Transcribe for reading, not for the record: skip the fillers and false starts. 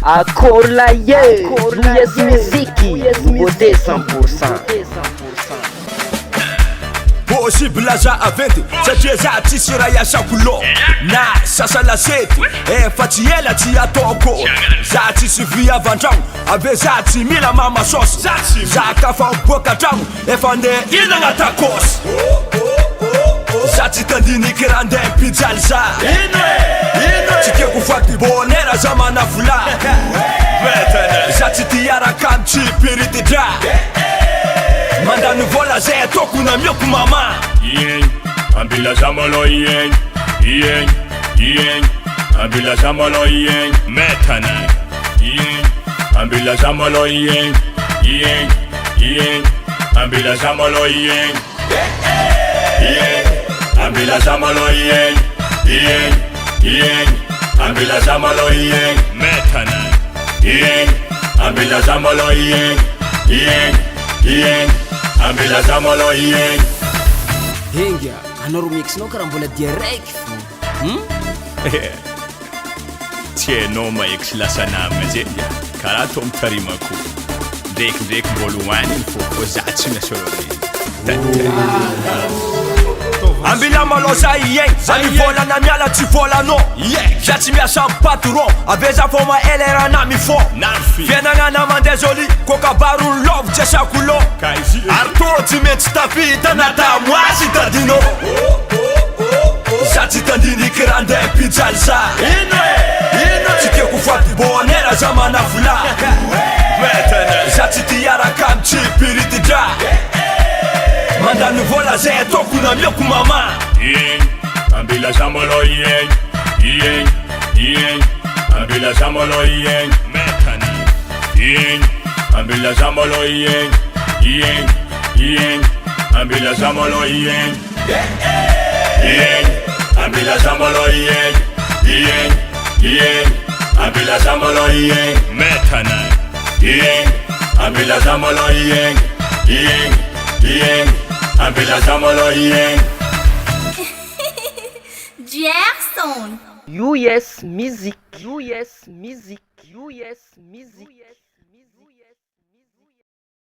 Akolaye, Yes Miziki, beauté 100%. Possible za aventy satria za tsisy raha iasako lo na sasa lasety efa tsy ela tsy ataoko za tsisy viavan-tragno ave za tsy mila mamasosy za kafa miboaka an-tragno efa ndeha ilagna takosy za tsy tandiniky raha ndeha mpijaly za tsy tiako faty bonera za mana vola za tsy tiaraka amy tsy piritidra mandany vola zay ataoko na mioko mama Ieng, ambila zamolo ieng, ieng, ieng, ambila zamolo ieng, metana. Ieng, ambila zamolo ieng, ieng, ieng, ambila zamolo ieng, ieng, ambila zamolo ieng, ieng, ieng, ambila zamolo ieng, metana. Ieng, ambila zamolo ieng, ieng, ieng, ambila zamolo ieng. Henga, anao ro mixinao karaha mbola dia raiky Tsy hainao maheky sy lasa namana zay karaha atao mitarimako ndraikindraiky mbola hoaniny fô za tsy nasolo ambila malo za iegny zany volana miala tsy volanao za tsy miasa amy patron ave za fô mahelerana mifô fiainagnana mandeha zoli kokabarony lovo tsy asako lo ary tô tsy maintsy tafita nata moasy tadinao za tsy tandiniky raha ndeha mpijaly za tsy tiako faty bonera za mana vola za tsy tiaraka amy tsy piritidra mandany vola zay ataoko na mioko mama Ieng, ambila zamolo ieng, ieng, ieng, ambila zamolo ieng, metana. Ieng, ambila zamolo ieng, ieng, ieng, ambila zamolo ieng, ieng, ambila zamolo ieng, ieng, ieng, ambila zamolo ieng, metana. Ieng, ambila zamolo ieng, ieng, ieng, ambila zamolo ieng. US Music, US Music, US Music.